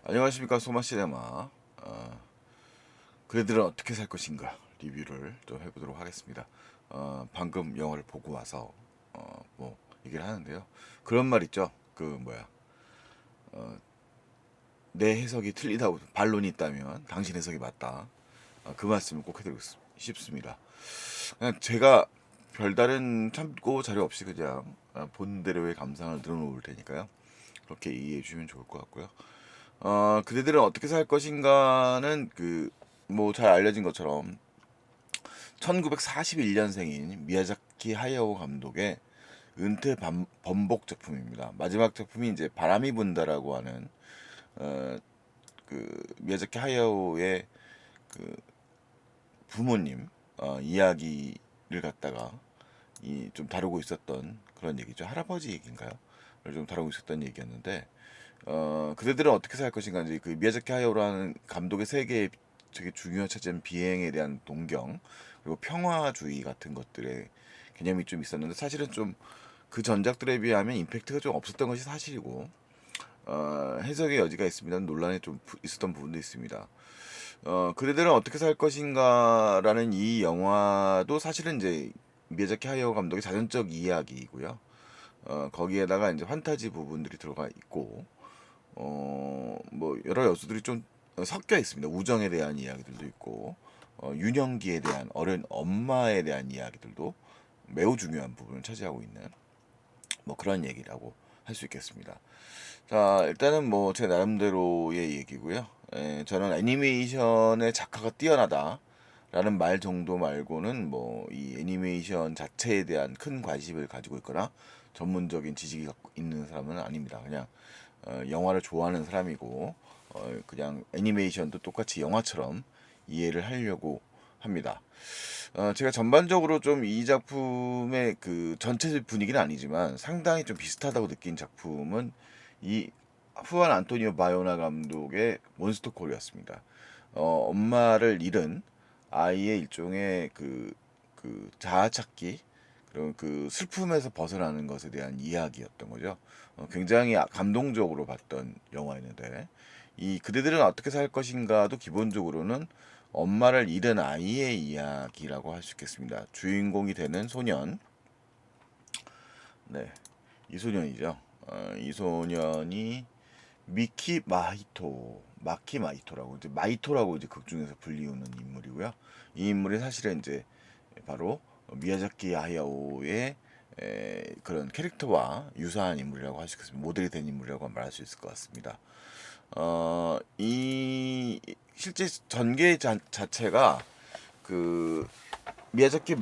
안녕하십니까 소마시네마. 그대들은 어떻게 살 것인가 리뷰를 좀 해보도록 하겠습니다. 방금 영화를 보고 와서 뭐 얘기를 하는데요. 그런 말 있죠. 그 뭐야, 내 해석이 틀리다고 반론이 있다면 당신 해석이 맞다. 그 말씀을 꼭 해드리고 싶습니다. 그냥 제가 별다른 참고 자료 없이 그냥 본대로의 감상을 늘어놓을 테니까요. 그렇게 이해해 주시면 좋을 것 같고요. 그대들은 어떻게 살 것인가는 뭐 잘 알려진 것처럼 1941년생인 미야자키 하야오 감독의 은퇴 번복 작품입니다. 마지막 작품이 이제 바람이 분다라고 하는 어, 미야자키 하야오의 그 부모님 이야기를 갖다가 좀 다루고 있었던 그런 얘기죠. 할아버지 얘기인가요? 좀 다루고 있었던 얘기였는데 그대들은 어떻게 살 것인가 이제 그 미야자키 하야오라는 감독의 세계의 되게 중요한 차지한 비행에 대한 동경 그리고 평화주의 같은 것들의 개념이 좀 있었는데 사실은 좀 그 전작들에 비하면 임팩트가 좀 없었던 것이 사실이고 해석의 여지가 있습니다. 논란이 좀 있었던 부분도 있습니다. 그대들은 어떻게 살 것인가라는 이 영화도 사실은 이제 미야자키 하야오 감독의 자전적 이야기이고요. 거기에다가 이제 환타지 부분들이 들어가 있고 뭐 여러 요소들이 좀 섞여 있습니다. 우정에 대한 이야기들도 있고 유년기에 대한 어린 엄마에 대한 이야기들도 매우 중요한 부분을 차지하고 있는 뭐 그런 얘기라고 할 수 있겠습니다. 자, 일단은 뭐 제 나름대로의 얘기고요. 저는 애니메이션의 작화가 뛰어나다라는 말 정도 말고는 뭐 이 애니메이션 자체에 대한 큰 관심을 가지고 있거나 전문적인 지식이 갖고 있는 사람은 아닙니다. 그냥 영화를 좋아하는 사람이고 그냥 애니메이션도 똑같이 영화처럼 이해를 하려고 합니다. 제가 전반적으로 좀 이 작품의 그 전체 분위기는 아니지만 상당히 좀 비슷하다고 느낀 작품은 이 후안 안토니오 바요나 감독의 몬스터콜이었습니다. 엄마를 잃은 아이의 일종의 그 자아 찾기 그리고 그 슬픔에서 벗어나는 것에 대한 이야기였던 거죠. 굉장히 감동적으로 봤던 영화였는데 이 그대들은 어떻게 살 것인가도 기본적으로는 엄마를 잃은 아이의 이야기라고 할 수 있겠습니다. 주인공이 되는 소년, 네, 이 소년이죠. 이 소년이 미키 마히토, 마키 마히토라고 이제 마히토라고 이제 극 중에서 불리우는 인물이고요. 이 인물이 사실은 이제 바로 미야자키 하야오의 그런 캐릭터와 유사한 인물이라고 할 수 있겠습니다. 모델이 된 인물이라고 말할 수 있을 것 같습니다. 이 실제 전개 자체가 그 미야자키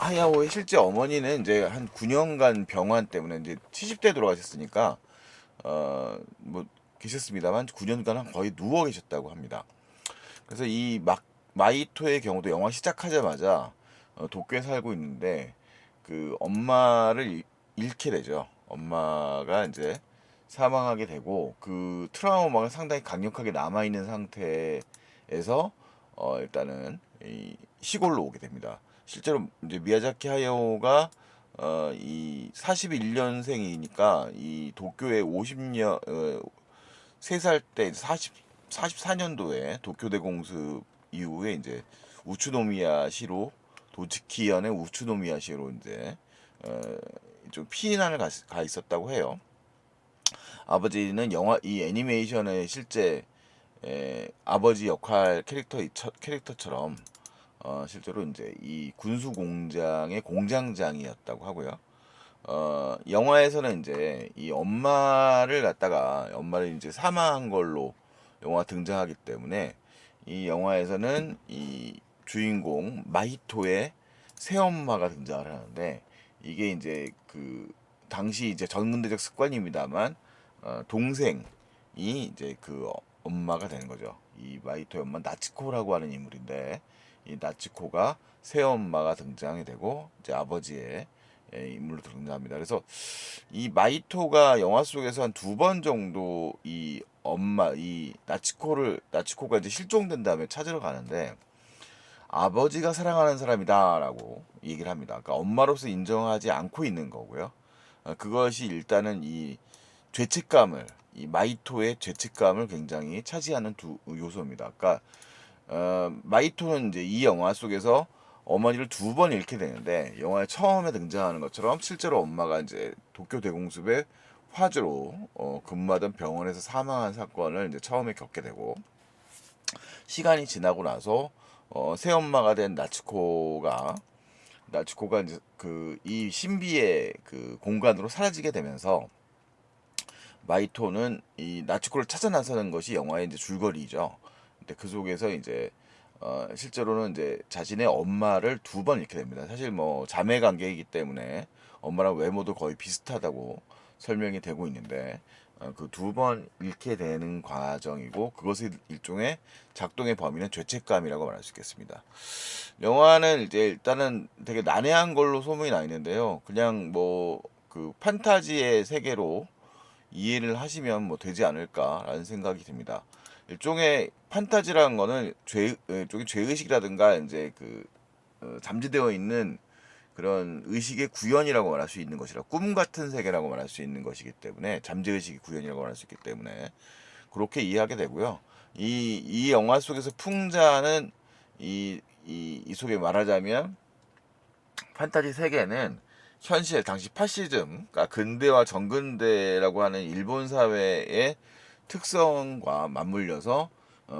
하야오의 실제 어머니는 이제 한 9년간 병환 때문에 이제 70대 돌아가셨으니까 뭐 계셨습니다만 9년간 거의 누워 계셨다고 합니다. 그래서 이 마이토의 경우도 영화 시작하자마자 도쿄에 살고 있는데 그 엄마를 잃게 되죠. 엄마가 이제 사망하게 되고 그 트라우마가 상당히 강력하게 남아 있는 상태에서 일단은 이 시골로 오게 됩니다. 실제로 이제 미야자키 하야오가 이 41년생이니까 이 도쿄에 50년 3살 때 44년도에 도쿄대 공습 이후에 이제 우츠노미야시로 도츠키현의 우츠노미야시로 이제 어, 좀 피난을 가 있었다고 해요. 아버지는 영화 이 애니메이션의 실제 아버지 역할 캐릭터처럼 실제로 이제 이 군수 공장의 공장장이었다고 하고요. 영화에서는 이제 이 엄마를 이제 사망한 걸로 영화 등장하기 때문에 이 영화에서는 이 주인공 마히토의 새엄마가 등장을 하는데 이게 이제 그 당시 이제 전근대적 습관입니다만 동생이 이제 그 엄마가 되는 거죠. 이 마히토의 엄마 나치코라고 하는 인물인데 이 나치코가 새엄마가 등장이 되고 이제 아버지의 인물로 등장합니다. 그래서 이 마이토가 영화 속에서 한 두 번 정도 이 엄마 이 나치코가 이제 실종된 다음에 찾으러 가는데 아버지가 사랑하는 사람이다라고 얘기를 합니다. 그러니까 엄마로서 인정하지 않고 있는 거고요. 그것이 일단은 이 죄책감을 이 마이토의 죄책감을 굉장히 차지하는 두 요소입니다. 그러니까 마이토는 이제 이 영화 속에서 어머니를 두 번 잃게 되는데 영화에 처음에 등장하는 것처럼 실제로 엄마가 이제 도쿄 대공습의 화주로 근무하던 병원에서 사망한 사건을 이제 처음에 겪게 되고 시간이 지나고 나서 새엄마가 된 나츠코가 이제 그 이 신비의 그 공간으로 사라지게 되면서 마이토는 이 나츠코를 찾아 나서는 것이 영화의 이제 줄거리죠. 근데 그 속에서 이제 실제로는 이제 자신의 엄마를 두 번 잃게 됩니다. 사실 뭐 자매 관계이기 때문에 엄마랑 외모도 거의 비슷하다고 설명이 되고 있는데 그 두 번 잃게 되는 과정이고 그것이 일종의 작동의 범위는 죄책감이라고 말할 수 있겠습니다. 영화는 이제 일단은 되게 난해한 걸로 소문이 나 있는데요. 그냥 뭐 그 판타지의 세계로 이해를 하시면 뭐 되지 않을까라는 생각이 듭니다. 일종의 판타지라는 거는 일종의 죄의식이라든가 이제 그 잠재되어 있는 그런 의식의 구현이라고 말할 수 있는 것이라 꿈 같은 세계라고 말할 수 있는 것이기 때문에 잠재의식의 구현이라고 말할 수 있기 때문에 그렇게 이해하게 되고요. 이 영화 속에서 풍자는 이 속에 말하자면 판타지 세계는 현실 당시 파시즘, 그러니까 근대와 정근대라고 하는 일본 사회의 특성과 맞물려서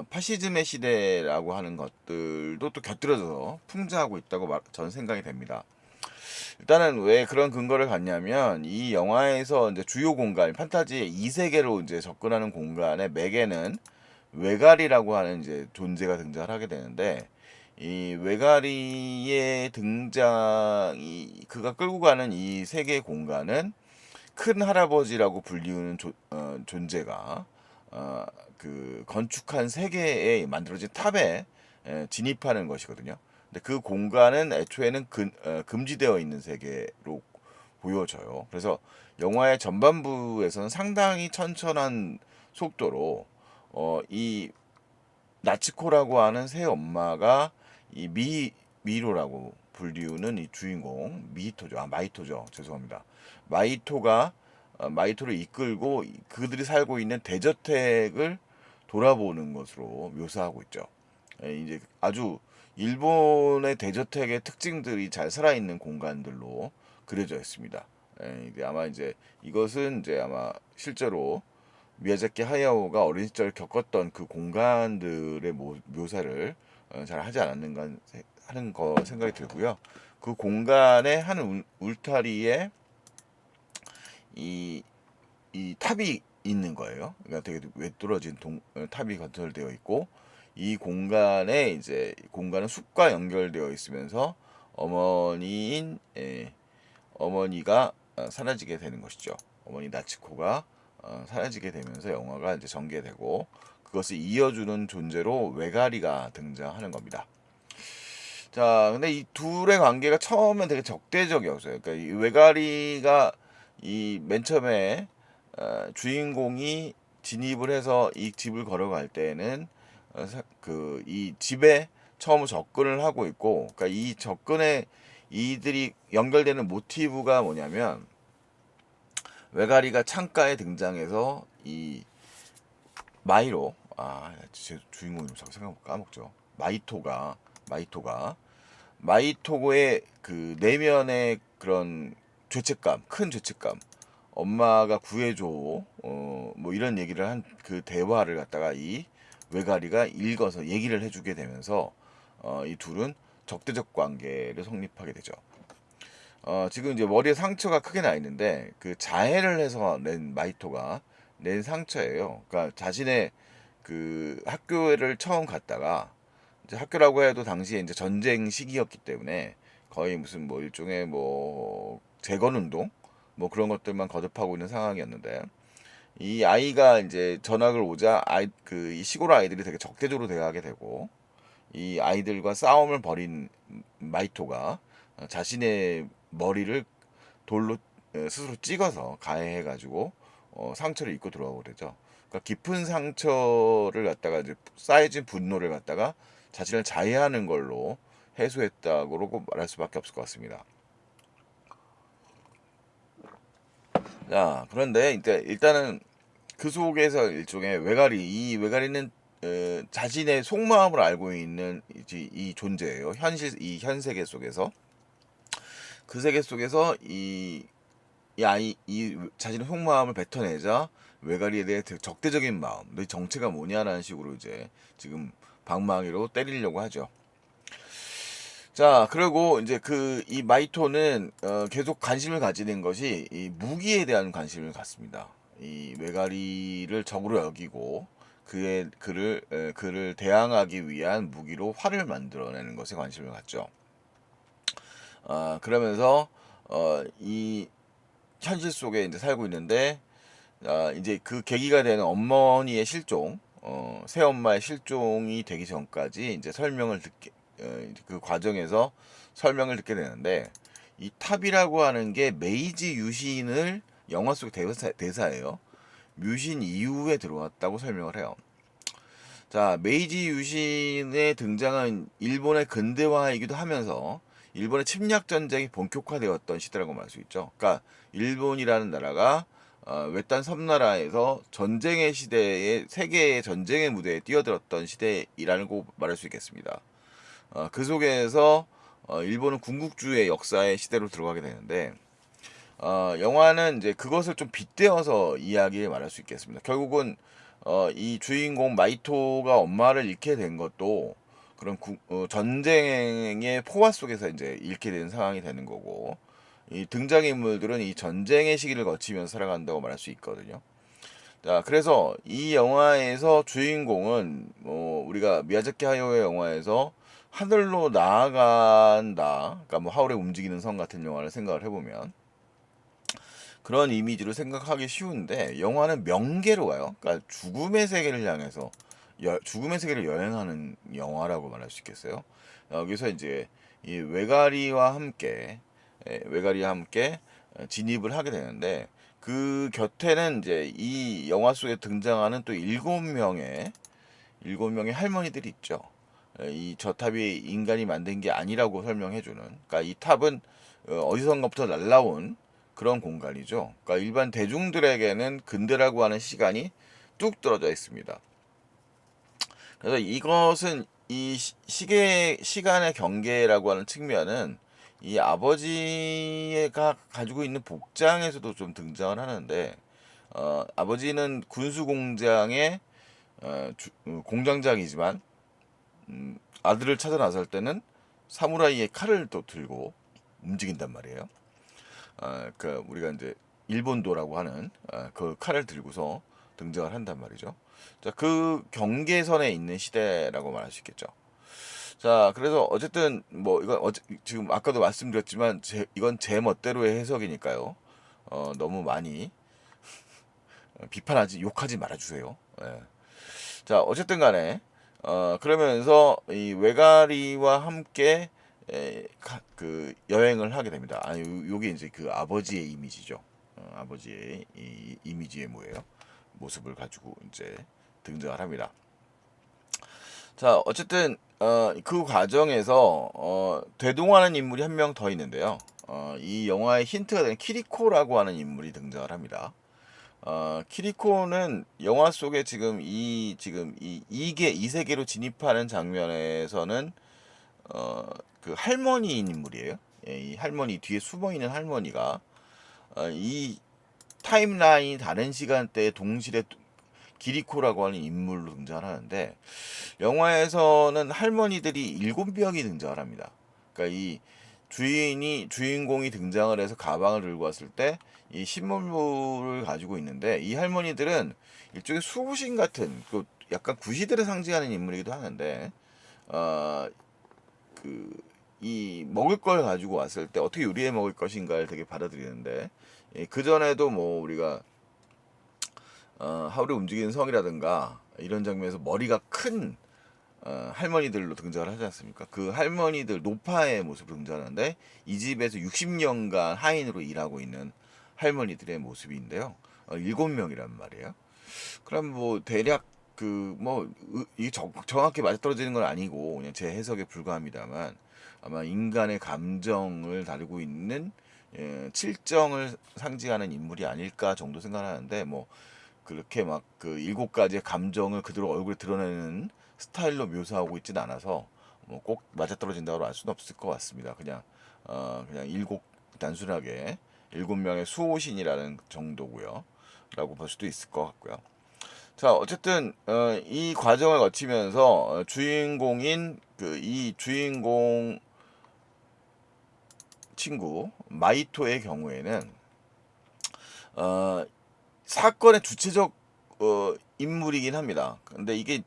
파시즘의 시대라고 하는 것들도 또 곁들여져서 풍자하고 있다고 저는 생각이 됩니다. 일단은 왜 그런 근거를 갖냐면 이 영화에서 이제 주요 공간, 판타지의 이 세계로 이제 접근하는 공간의 매개는 외가리라고 하는 이제 존재가 등장을 하게 되는데 이 외가리의 등장이 그가 끌고 가는 이 세계 공간은 큰 할아버지라고 불리우는 존재가 그 건축한 세계에 만들어진 탑에 진입하는 것이거든요. 근데 그 공간은 애초에는 금지되어 있는 세계로 보여져요. 그래서 영화의 전반부에서는 상당히 천천한 속도로 이 나츠코라고 하는 새 엄마가 이 미로라고 불리우는 이 주인공 미히토죠. 마이토죠. 죄송합니다. 마이토를 이끌고 그들이 살고 있는 대저택을 돌아보는 것으로 묘사하고 있죠. 이제 아주 일본의 대저택의 특징들이 잘 살아있는 공간들로 그려져 있습니다. 이게 아마 이제 이것은 이제 아마 실제로 미야자키 하야오가 어린 시절 겪었던 그 공간들의 묘사를 잘 하지 않았는가 하는 거 생각이 들고요. 그 공간의 한 울타리에 이, 이 탑이 있는 거예요. 그러니까 되게 외뚫어진 탑이 건설되어 있고 이 공간에 이제 공간은 숲과 연결되어 있으면서 어머니가 사라지게 되는 것이죠. 어머니 나치코가 사라지게 되면서 영화가 이제 전개되고 그것을 이어주는 존재로 외가리가 등장하는 겁니다. 자, 근데 이 둘의 관계가 처음엔 되게 적대적이었어요. 그러니까 이 외가리가 이 맨 처음에 주인공이 진입을 해서 이 집을 걸어갈 때는 그 이 집에 처음 접근을 하고 있고, 그러니까 이 접근에 이들이 연결되는 모티브가 뭐냐면 외가리가 창가에 등장해서 이 마이로 제 주인공 이름 자꾸 생각 까먹죠. 마이토고의 그 내면의 그런 죄책감, 큰 죄책감, 엄마가 구해줘, 뭐 이런 얘기를 한 그 대화를 갖다가 이 외가리가 읽어서 얘기를 해주게 되면서 이 둘은 적대적 관계를 성립하게 되죠. 지금 이제 머리에 상처가 크게 나 있는데 그 자해를 해서 마이토가 낸 상처예요. 그러니까 자신의 그 학교를 처음 갔다가 이제 학교라고 해도 당시에 이제 전쟁 시기였기 때문에 거의 무슨 뭐 일종의 뭐 재건 운동 뭐 그런 것들만 거듭하고 있는 상황이었는데 이 아이가 이제 전학을 오자 이 시골 아이들이 되게 적대적으로 대하게 되고 이 아이들과 싸움을 벌인 마이토가 자신의 머리를 돌로 스스로 찍어서 가해해가지고 상처를 입고 들어오게 되죠. 그러니까 깊은 상처를 갖다가 이제 쌓여진 분노를 갖다가 자신을 자해하는 걸로 해소했다고 말할 수밖에 없을 것 같습니다. 자, 그런데 일단은 그 속에서 일종의 외가리, 이 외가리는 자신의 속마음을 알고 있는 이 존재예요. 이 현 세계 속에서. 그 세계 속에서 이 자신의 속마음을 뱉어내자 외가리에 대해 적대적인 마음, 너 정체가 뭐냐라는 식으로 이제 지금 방망이로 때리려고 하죠. 자, 그리고 이제 이 마이토는 계속 관심을 가지는 것이 이 무기에 대한 관심을 갖습니다. 이 외가리를 적으로 여기고 그를 대항하기 위한 무기로 활을 만들어내는 것에 관심을 갖죠. 그러면서 이 현실 속에 이제 살고 있는데, 이제 그 계기가 되는 어머니의 실종, 새엄마의 실종이 되기 전까지 이제 그 과정에서 설명을 듣게 되는데, 이 탑이라고 하는 게 메이지 유신을 영화 속 대사예요. 뮤신 이후에 들어왔다고 설명을 해요. 자, 메이지 유신의 등장은 일본의 근대화이기도 하면서 일본의 침략 전쟁이 본격화되었던 시대라고 말할 수 있죠. 그러니까 일본이라는 나라가 외딴 섬나라에서 전쟁의 시대에 세계의 전쟁의 무대에 뛰어들었던 시대이라고 말할 수 있겠습니다. 그 속에서 일본은 군국주의 역사의 시대로 들어가게 되는데, 영화는 이제 그것을 좀 빗대어서 이야기를 말할 수 있겠습니다. 결국은 이 주인공 마이토가 엄마를 잃게 된 것도 그런 전쟁의 포화 속에서 이제 잃게 된 상황이 되는 거고, 이 등장인물들은 이 전쟁의 시기를 거치면서 살아간다고 말할 수 있거든요. 자, 그래서 이 영화에서 주인공은 우리가 미야자키 하야오의 영화에서 하늘로 나아간다, 그러니까 뭐 하울의 움직이는 성 같은 영화를 생각을 해보면 그런 이미지로 생각하기 쉬운데, 영화는 명계로 가요. 그러니까 죽음의 세계를 향해서 죽음의 세계를 여행하는 영화라고 말할 수 있겠어요. 여기서 이제 이 외가리와 함께 진입을 하게 되는데, 그 곁에는 이제 이 영화 속에 등장하는 또 일곱 명의 할머니들이 있죠. 이 저탑이 인간이 만든 게 아니라고 설명해주는. 그러니까 이 탑은 어디선가부터 날라온 그런 공간이죠. 그러니까 일반 대중들에게는 근대라고 하는 시간이 뚝 떨어져 있습니다. 그래서 이것은 이 시간의 경계라고 하는 측면은 이 아버지가 가지고 있는 복장에서도 좀 등장을 하는데, 아버지는 군수 공장의 공장장이지만 아들을 찾아 나설 때는 사무라이의 칼을 또 들고 움직인단 말이에요. 그 우리가 이제 일본도라고 하는 그 칼을 들고서 등장을 한단 말이죠. 자, 그 경계선에 있는 시대라고 말할 수 있겠죠. 자, 그래서 어쨌든 뭐 이건 지금 아까도 말씀드렸지만 이건 제 멋대로의 해석이니까요. 너무 많이 욕하지 말아주세요. 예. 자, 어쨌든 간에 그러면서 이 외가리와 함께 그 여행을 하게 됩니다. 요게 이제 그 아버지의 이미지죠. 아버지의 이 이미지의 모습을 가지고 이제 등장을 합니다. 자, 어쨌든 그 과정에서 대동하는 인물이 한 명 더 있는데요. 이 영화의 힌트가 되는 키리코라고 하는 인물이 등장을 합니다. 키리코는 영화 속에 지금 이 세계로 진입하는 장면에서는 그 할머니인 인물이에요. 예, 이 할머니 뒤에 숨어 있는 할머니가 이 타임라인이 다른 시간대에 동시에 기리코라고 하는 인물로 등장을 하는데, 영화에서는 할머니들이 7명이 등장을 합니다. 그러니까 이 주인공이 등장을 해서 가방을 들고 왔을 때 이 신문물을 가지고 있는데, 이 할머니들은 일종의 수호신 같은 약간 구시들을 상징하는 인물이기도 하는데, 어, 이 먹을 걸 가지고 왔을 때 어떻게 요리해 먹을 것인가를 되게 받아들이는데, 그 전에도 뭐 우리가 하울의 움직이는 성이라든가 이런 장면에서 머리가 큰 할머니들로 등장을 하지 않습니까? 그 할머니들 노파의 모습으로 등장하는데, 이 집에서 60년간 하인으로 일하고 있는 할머니들의 모습인데요. 7명이란 말이에요. 그럼 뭐 대략 이게 정확히 맞아떨어지는 건 아니고 그냥 제 해석에 불과합니다만, 아마 인간의 감정을 다루고 있는 칠정을 상징하는 인물이 아닐까 정도 생각하는데, 뭐 그렇게 막 그 7가지의 감정을 그대로 얼굴에 드러내는 스타일로 묘사하고 있진 않아서 뭐 꼭 맞아떨어진다고 할 수는 없을 것 같습니다. 그냥 단순하게 7명의 수호신이라는 정도고요. 라고 볼 수도 있을 것 같고요. 자, 어쨌든 이 과정을 거치면서 주인공인 이 주인공 친구 마이토의 경우에는 어, 사건의 주체적 인물이긴 합니다. 근데 이게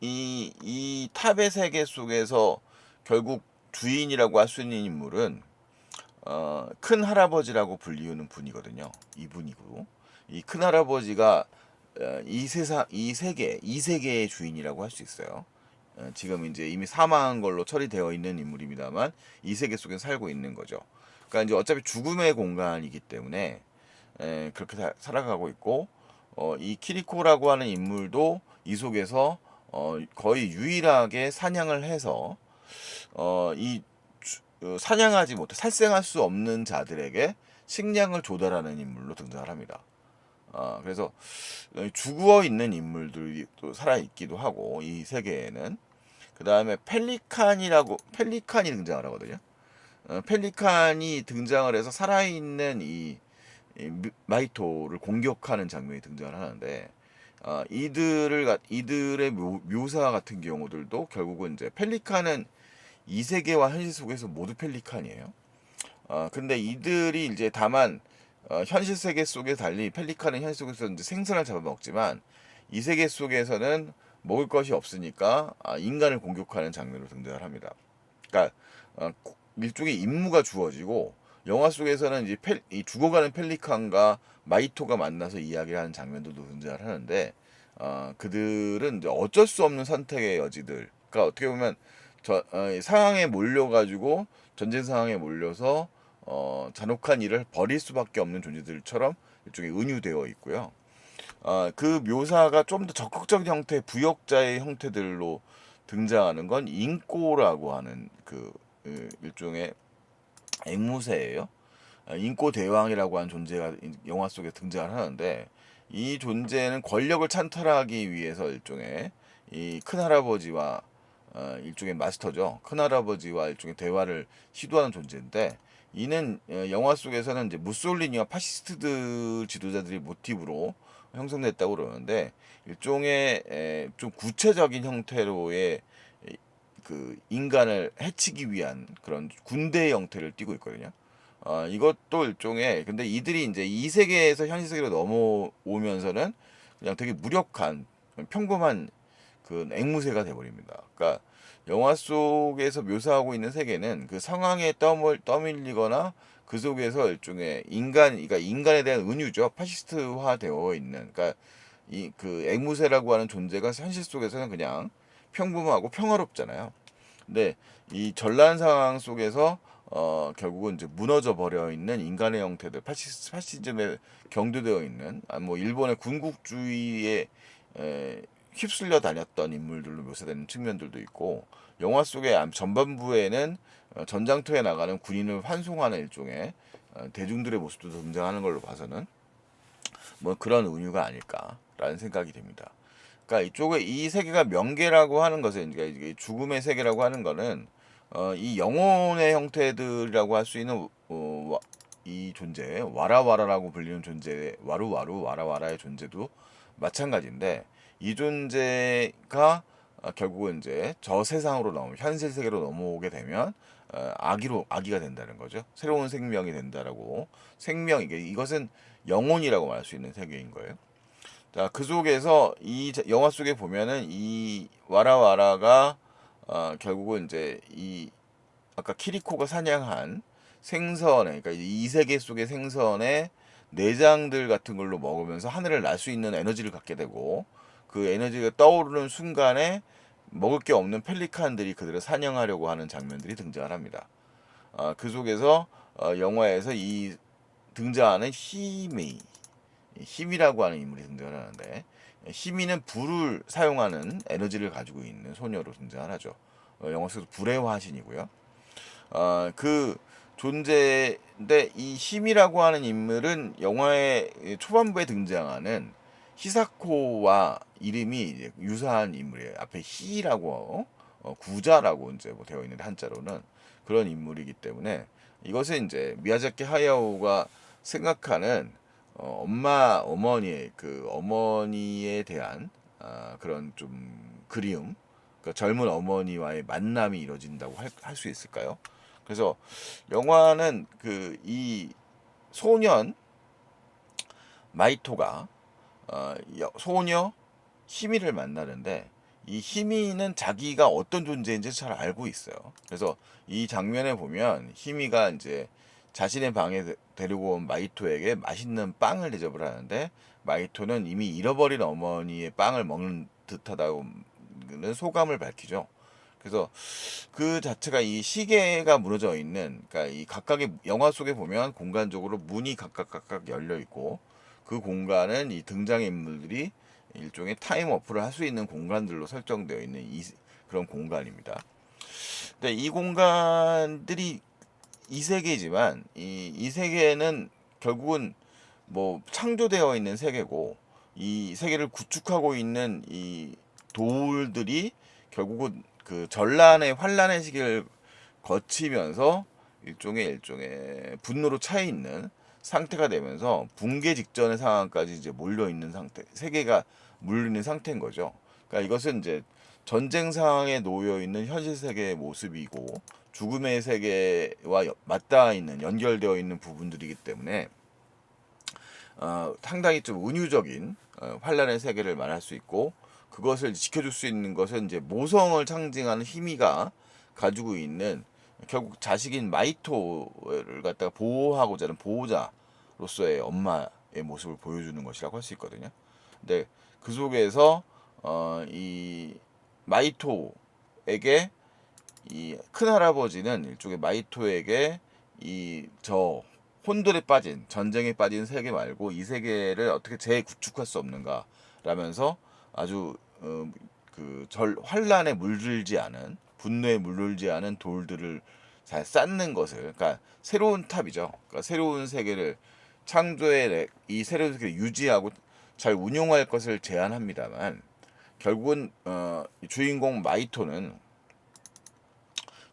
이 탑의 세계 속에서 결국 주인이라고 할 수 있는 인물은 큰 할아버지라고 불리우는 분이거든요. 이분이고 이 큰 할아버지가 이 세계의 주인이라고 할 수 있어요. 지금 이제 이미 사망한 걸로 처리되어 있는 인물입니다만 이 세계 속에 살고 있는 거죠. 그러니까 이제 어차피 죽음의 공간이기 때문에 그렇게 살아가고 있고 이 키리코라고 하는 인물도 이 속에서 거의 유일하게 사냥을 해서 사냥하지 못해 살생할 수 없는 자들에게 식량을 조달하는 인물로 등장을 합니다. 그래서 죽어 있는 인물들이 또 살아 있기도 하고 이 세계에는 그 다음에 펠리칸이 등장을 하거든요. 펠리칸이 등장을 해서 살아있는 마이토를 공격하는 장면이 등장을 하는데 이들의 묘사 같은 경우들도 결국은 이제 펠리칸은 이 세계와 현실 속에서 모두 펠리칸이에요. 근데 이들이 이제 다만 현실 세계 속에 달리 펠리칸은 현실 속에서 이제 생선을 잡아먹지만 이 세계 속에서는 먹을 것이 없으니까 인간을 공격하는 장면으로 등장을 합니다. 그러니까 일종의 임무가 주어지고 영화 속에서는 이제 이 죽어가는 펠리칸과 마이토가 만나서 이야기를 하는 장면들도 등장을 하는데 그들은 이제 어쩔 수 없는 선택의 여지들. 그러니까 어떻게 보면 상황에 몰려가지고 전쟁 상황에 몰려서 잔혹한 일을 벌일 수밖에 없는 존재들처럼 일종의 은유되어 있고요. 그 묘사가 좀 더 적극적인 형태의 부역자의 형태들로 등장하는 건 인꼬라고 하는 일종의 앵무새예요. 인꼬 대왕이라고 하는 존재가 영화 속에 등장을 하는데 이 존재는 권력을 찬탈하기 위해서 일종의 이 큰할아버지와 일종의 마스터죠. 큰할아버지와 일종의 대화를 시도하는 존재인데 이는 영화 속에서는 이제 무솔리니와 파시스트들 지도자들이 모티브로 형성됐다고 그러는데 일종의 좀 구체적인 형태로의 그 인간을 해치기 위한 그런 군대의 형태를 띠고 있거든요. 이것도 일종의 근데 이들이 이제 이 세계에서 현실 세계로 넘어오면서는 그냥 되게 무력한 평범한 그 앵무새가 돼버립니다. 그러니까 영화 속에서 묘사하고 있는 세계는 그 상황에 떠밀리거나 그 속에서 일종의 그러니까 인간에 대한 은유죠. 파시스트화 되어 있는, 그러니까 그 앵무새라고 하는 존재가 현실 속에서는 그냥 평범하고 평화롭잖아요. 근데 이 전란 상황 속에서 결국은 이제 무너져 버려 있는 인간의 형태들, 파시즘에 경도되어 있는 뭐 일본의 군국주의에 휩쓸려 다녔던 인물들로 묘사되는 측면들도 있고 영화 속의 전반부에는 전장터에 나가는 군인을 환송하는 일종의 대중들의 모습도 등장하는 걸로 봐서는 뭐 그런 은유가 아닐까라는 생각이 됩니다. 그러니까 이 세계가 명계라고 하는 것은 그러니까 이게 죽음의 세계라고 하는 거는 이 영혼의 형태들이라고 할 수 있는 이 존재 와라와라라고 불리는 존재 와루와루 와라와라의 존재도 마찬가지인데 이 존재가 결국은 이제 저 세상으로 현실 세계로 넘어오게 되면 아기가 된다는 거죠. 새로운 생명이 된다라고 이것은 영혼이라고 말할 수 있는 세계인 거예요. 자, 그 속에서 이 영화 속에 보면은 이 와라와라가 결국은 이제 이 아까 키리코가 사냥한 생선에 그러니까 이 세계 속의 생선의 내장들 같은 걸로 먹으면서 하늘을 날 수 있는 에너지를 갖게 되고 그 에너지가 떠오르는 순간에 먹을 게 없는 펠리칸들이 그들을 사냥하려고 하는 장면들이 등장을 합니다. 그 속에서 영화에서 이 등장하는 힘이라고 하는 인물이 등장을 하는데 희미는 불을 사용하는 에너지를 가지고 있는 소녀로 등장을 하죠. 영화 속에서 불의 화신이고요. 그 존재인데 이 힘이라고 하는 인물은 영화의 초반부에 등장하는 히사코와 이름이 이제 유사한 인물이에요. 앞에 히라고 구자라고 이제 뭐 되어 있는데 한자로는 그런 인물이기 때문에 이것은 이제 미야자키 하야오가 생각하는 어머니의 그 어머니에 대한 그런 좀 그리움, 그러니까 젊은 어머니와의 만남이 이루어진다고 할 수 있을까요? 그래서 영화는 그 이 소년 마이토가 소녀 히미를 만나는데 이 히미는 자기가 어떤 존재인지 잘 알고 있어요. 그래서 이 장면에 보면 히미가 이제 자신의 방에 데리고 온 마이토에게 맛있는 빵을 대접을 하는데 마이토는 이미 잃어버린 어머니의 빵을 먹는 듯하다는 소감을 밝히죠. 그래서 그 자체가 이 시계가 무너져 있는, 그러니까 이 각각의 영화 속에 보면 공간적으로 문이 각각 열려 있고 그 공간은 이 등장인물들이 일종의 타임워프를 할 수 있는 공간들로 설정되어 있는 그런 공간입니다. 근데 이 공간들이 이 세계지만 이 세계는 결국은 뭐 창조되어 있는 세계고 이 세계를 구축하고 있는 이 돌들이 결국은 그 전란의 환란의 시기를 거치면서 일종의 분노로 차 있는 상태가 되면서 붕괴 직전의 상황까지 이제 몰려 있는 상태, 세계가 물리는 상태인 거죠. 그러니까 이것은 이제 전쟁 상황에 놓여 있는 현실 세계의 모습이고 죽음의 세계와 맞닿아 있는 연결되어 있는 부분들이기 때문에 상당히 좀 은유적인 환란의 세계를 말할 수 있고 그것을 지켜줄 수 있는 것은 이제 모성을 상징하는 히미가 가지고 있는 결국 자식인 마이토를 갖다가 보호하고자 하는 보호자로서의 엄마의 모습을 보여주는 것이라고 할 수 있거든요. 근데 그 속에서 이 마이토에게 이 큰할아버지는 일종의 마이토에게 이 저 혼돈에 빠진 전쟁에 빠진 세계 말고 이 세계를 어떻게 재구축할 수 없는가 라면서 아주 환란에 물들지 않은 분노에 물들지 않은 돌들을 잘 쌓는 것을, 그러니까 새로운 탑이죠. 그러니까 새로운 세계를 창조해 이 새로운 세계를 유지하고 잘 운용할 것을 제안합니다만 결국은 주인공 마이토는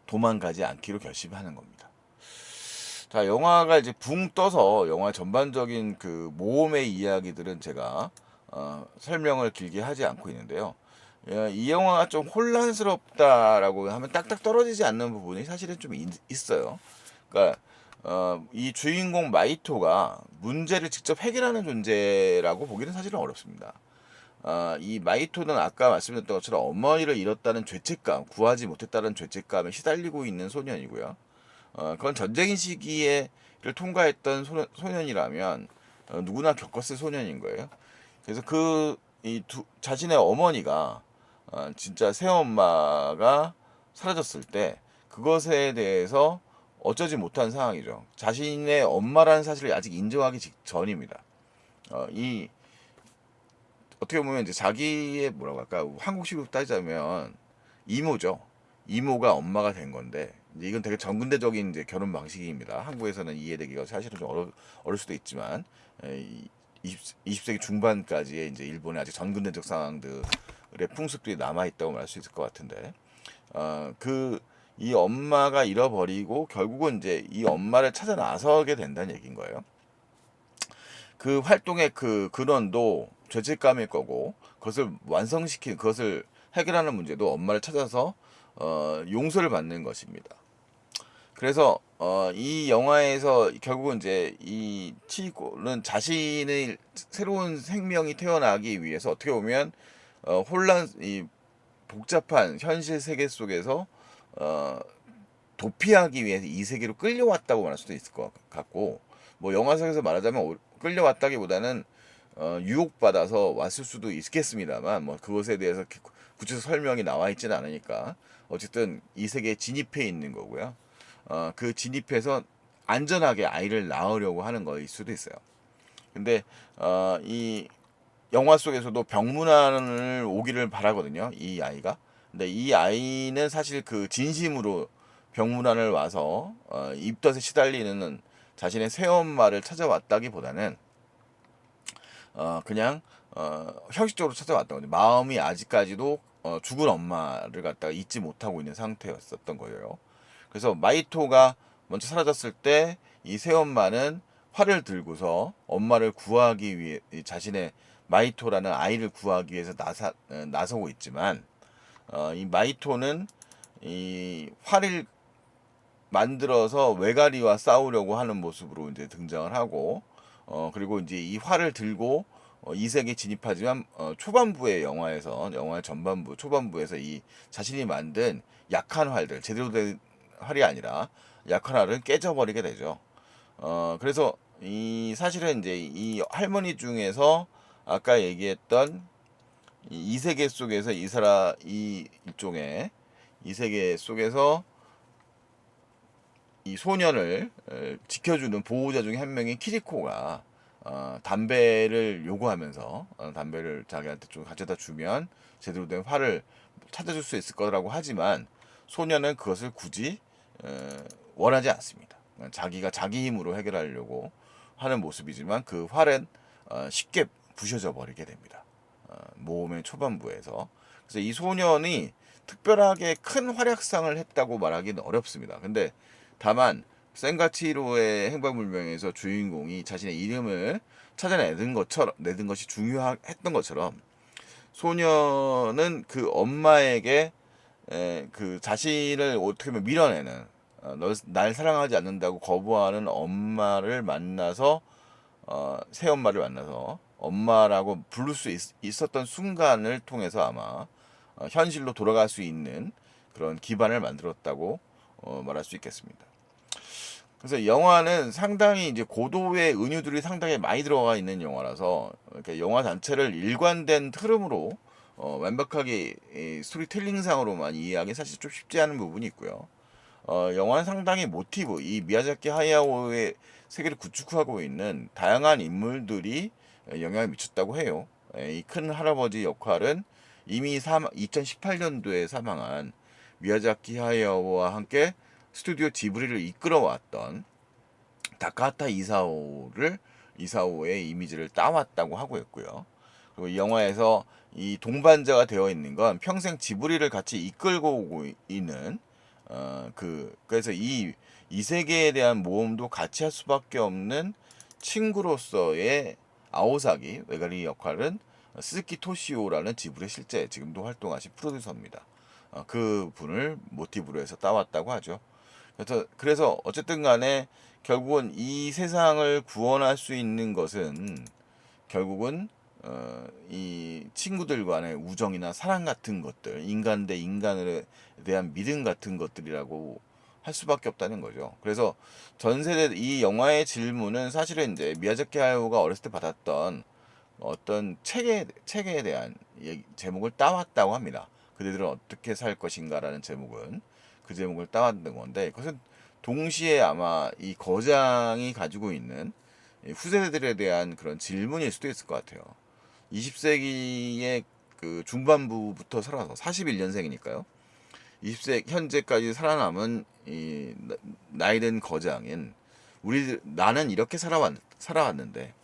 도망가지 않기로 결심하는 겁니다. 자, 영화가 이제 붕 떠서 영화 전반적인 그 모험의 이야기들은 제가 설명을 길게 하지 않고 있는데요. 이 영화가 좀 혼란스럽다라고 하면 딱딱 떨어지지 않는 부분이 사실은 좀 있어요. 그러니까 이 주인공 마이토가 문제를 직접 해결하는 존재라고 보기는 사실은 어렵습니다. 이 마이토는 아까 말씀드렸던 것처럼 어머니를 잃었다는 죄책감, 구하지 못했다는 죄책감에 시달리고 있는 소년이고요. 그건 전쟁인 시기를 통과했던 소년이라면 누구나 겪었을 소년인 거예요. 그래서 자신의 어머니가 진짜 새엄마가 사라졌을 때 그것에 대해서 어쩌지 못한 상황이죠. 자신의 엄마라는 사실을 아직 인정하기 직전입니다. 이 어떻게 보면 이제 자기의 뭐라고 할까 한국식으로 따지자면 이모죠. 이모가 엄마가 된 건데 이제 이건 되게 전근대적인 이제 결혼 방식입니다. 한국에서는 이해되기가 사실은 좀 어려울 수도 있지만 20세기 중반까지의 이제 일본의 아직 전근대적 상황들의 풍습들이 남아 있다고 말할 수 있을 것 같은데 이 엄마가 잃어버리고 결국은 이제 이 엄마를 찾아 나서게 된다는 얘기인 거예요. 그 활동의 그 근원도 죄책감일 거고 그것을 해결하는 문제도 엄마를 찾아서 용서를 받는 것입니다. 그래서 이 영화에서 결국은 이제 이 치고는 자신의 새로운 생명이 태어나기 위해서 어떻게 보면 이 복잡한 현실 세계 속에서 도피하기 위해서 이 세계로 끌려왔다고 말할 수도 있을 것 같고 뭐 영화상에서 말하자면 끌려왔다기보다는 유혹받아서 왔을 수도 있겠습니다만 뭐 그것에 대해서 구체적 설명이 나와 있지는 않으니까 어쨌든 이 세계에 진입해 있는 거고요. 그 진입해서 안전하게 아이를 낳으려고 하는 거일 수도 있어요. 근데 이 영화 속에서도 병문안을 오기를 바라거든요. 이 아이가. 근데 이 아이는 사실 그 진심으로 병문안을 와서 입덧에 시달리는 자신의 새엄마를 찾아왔다기보다는 그냥 형식적으로 찾아왔던 거죠. 마음이 아직까지도 죽은 엄마를 갖다가 잊지 못하고 있는 상태였었던 거예요. 그래서 마이토가 먼저 사라졌을 때 이 새엄마는 활을 들고서 엄마를 구하기 위해 자신의 마이토라는 아이를 구하기 위해서 나서고 있지만 이 마이토는 이 활을 만들어서 외가리와 싸우려고 하는 모습으로 이제 등장을 하고 그리고 이제 이 활을 들고 이색에 진입하지만 초반부의 영화의 전반부 초반부에서 이 자신이 만든 약한 활들 제대로 된 활이 아니라 약한 활을 깨져버리게 되죠. 그래서 이 사실은 이제 이 할머니 중에서 아까 얘기했던 이 세계 속에서 이 일종의 이 세계 속에서 이 소년을 지켜주는 보호자 중에 한 명인 키리코가 담배를 요구하면서 담배를 자기한테 좀 가져다 주면 제대로 된 활을 찾아줄 수 있을 거라고 하지만 소년은 그것을 굳이 원하지 않습니다. 자기가 자기 힘으로 해결하려고 하는 모습이지만 그 활은 쉽게 부셔져 버리게 됩니다. 모험의 초반부에서. 그래서 이 소년이 특별하게 큰 활약상을 했다고 말하기는 어렵습니다. 근데 다만 센가치로의 행방불명에서 주인공이 자신의 이름을 내든 것이 중요했던 것처럼 소년은 그 엄마에게 그 자신을 어떻게 보면 밀어내는 날 사랑하지 않는다고 거부하는 엄마를 만나서 새엄마를 만나서 엄마라고 부를 수 있었던 순간을 통해서 아마 현실로 돌아갈 수 있는 그런 기반을 만들었다고 말할 수 있겠습니다. 그래서 영화는 상당히 이제 고도의 은유들이 상당히 많이 들어가 있는 영화라서 이렇게 영화 자체를 일관된 흐름으로 완벽하게 스토리텔링상으로만 이해하기 사실 좀 쉽지 않은 부분이 있고요. 영화는 상당히 이 미야자키 하야오의 세계를 구축하고 있는 다양한 인물들이 영향을 미쳤다고 해요. 이 큰 할아버지 역할은 이미 2018년도에 사망한 미야자키 하야오와 함께 스튜디오 지브리를 이끌어왔던 다카하타 이사오의 이미지를 따왔다고 하고 있고요. 그리고 이 영화에서 이 동반자가 되어 있는 건 평생 지브리를 같이 이끌고 오고 있는 그래서 이 세계에 대한 모험도 같이 할 수밖에 없는 친구로서의 아오사기 외가리 역할은 스즈키 토시오라는 지브리 실제 지금도 활동하신 프로듀서입니다. 그 분을 모티브로 해서 따왔다고 하죠. 그래서 어쨌든 간에 결국은 이 세상을 구원할 수 있는 것은 결국은 이 친구들 간의 우정이나 사랑 같은 것들, 인간 대 인간에 대한 믿음 같은 것들이라고 할 수밖에 없다는 거죠. 그래서 전 세대 이 영화의 질문은 사실은 이제 미야자키 하야오가 어렸을 때 받았던 어떤 책에 대한 제목을 따왔다고 합니다. 그들은 어떻게 살 것인가라는 제목은 그 제목을 따왔던 건데 그것은 동시에 아마 이 거장이 가지고 있는 후세대들에 대한 그런 질문일 수도 있을 것 같아요. 20세기의 그 중반부부터 살아서 41년생이니까요. 20세 현재까지 살아남은 이 나이든 거장인 나는 이렇게 살아왔는데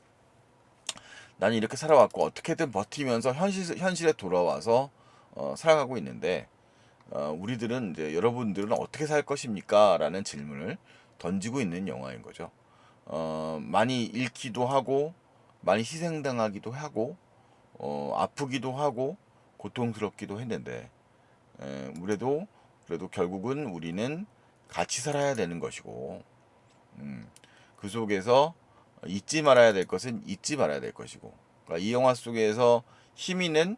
나는 이렇게 살아왔고 어떻게든 버티면서 현실에 돌아와서 살아가고 있는데 우리들은 이제 여러분들은 어떻게 살 것입니까? 라는 질문을 던지고 있는 영화인 거죠. 많이 잃기도 하고 많이 희생당하기도 하고 아프기도 하고 고통스럽기도 했는데 그래도 결국은 우리는 같이 살아야 되는 것이고 그 속에서 잊지 말아야 될 것은 잊지 말아야 될 것이고 그러니까 이 영화 속에서 희미는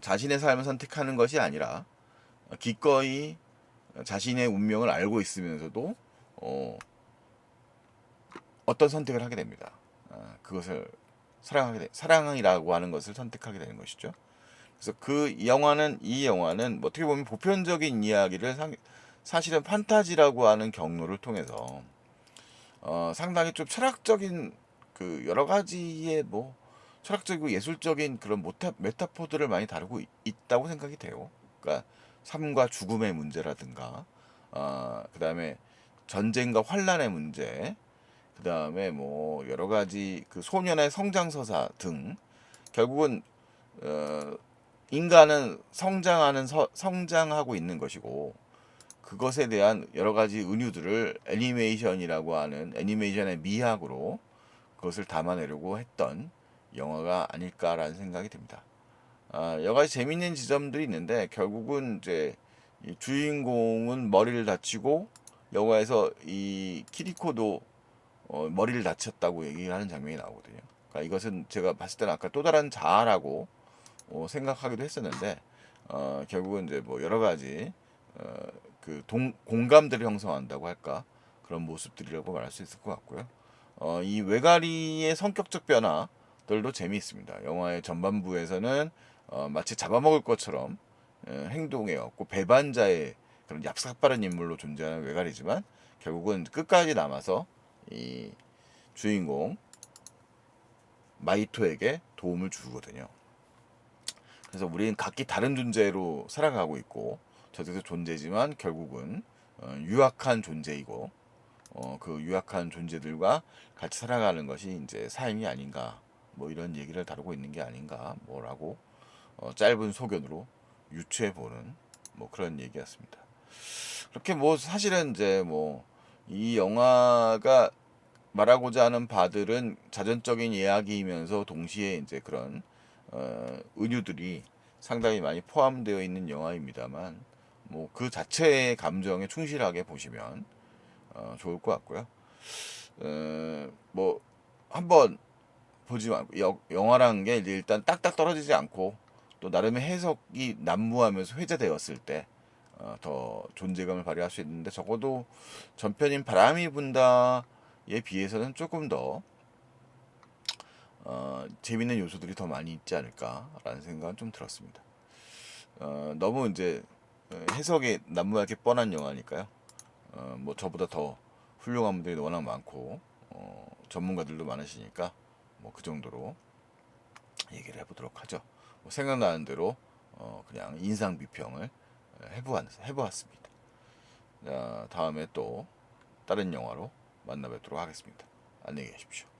자신의 삶을 선택하는 것이 아니라 기꺼이 자신의 운명을 알고 있으면서도 어떤 선택을 하게 됩니다. 그것을 사랑이라고 하는 것을 선택하게 되는 것이죠. 그래서 이 영화는 뭐 어떻게 보면 보편적인 이야기를 사실은 판타지라고 하는 경로를 통해서 상당히 좀 철학적인 그 여러 가지의 뭐 철학적이고 예술적인 그런 메타포들을 많이 다루고 있다고 생각이 돼요. 그러니까 삶과 죽음의 문제라든가, 그다음에 전쟁과 환란의 문제, 그다음에 뭐 여러 가지 그 소년의 성장서사 등 결국은 인간은 성장하고 있는 것이고 그것에 대한 여러 가지 은유들을 애니메이션이라고 하는 애니메이션의 미학으로 그것을 담아내려고 했던 영화가 아닐까라는 생각이 듭니다. 여러 가지 재밌는 지점들이 있는데 결국은 이제 이 주인공은 머리를 다치고 영화에서 이 키리코도 머리를 다쳤다고 얘기하는 장면이 나오거든요. 그러니까 이것은 제가 봤을 때는 아까 또 다른 자아라고 생각하기도 했었는데 결국은 이제 뭐 여러 가지 그 공감대를 형성한다고 할까 그런 모습들이라고 말할 수 있을 것 같고요. 이 외가리의 성격적 변화들도 재미있습니다. 영화의 전반부에서는 마치 잡아먹을 것처럼 행동해왔고 배반자의 그런 얍삽바른 인물로 존재하는 외가리지만 결국은 끝까지 남아서 이 주인공 마이토에게 도움을 주거든요. 그래서 우리는 각기 다른 존재로 살아가고 있고 저들도 존재지만 결국은 유약한 존재이고 그 유약한 존재들과 같이 살아가는 것이 이제 삶이 아닌가 뭐 이런 얘기를 다루고 있는 게 아닌가 뭐라고 짧은 소견으로 유추해 보는 뭐 그런 얘기였습니다. 그렇게 뭐 사실은 이제 뭐 이 영화가 말하고자 하는 바들은 자전적인 이야기이면서 동시에 이제 그런 은유들이 상당히 많이 포함되어 있는 영화입니다만 뭐 그 자체의 감정에 충실하게 보시면 좋을 것 같고요. 뭐 한번 보지 말고 영화라는 게 일단 딱딱 떨어지지 않고 또 나름의 해석이 난무하면서 회자되었을 때 더 존재감을 발휘할 수 있는데 적어도 전편인 바람이 분다에 비해서는 조금 더 재밌는 요소들이 더 많이 있지 않을까라는 생각은 좀 들었습니다. 너무 이제 해석이 난무하게 뻔한 영화니까요. 뭐 저보다 더 훌륭한 분들이 워낙 많고 전문가들도 많으시니까 뭐 그 정도로 얘기를 해보도록 하죠. 뭐 생각나는 대로 그냥 인상 비평을 해보았습니다. 자, 다음에 또 다른 영화로 만나 뵙도록 하겠습니다. 안녕히 계십시오.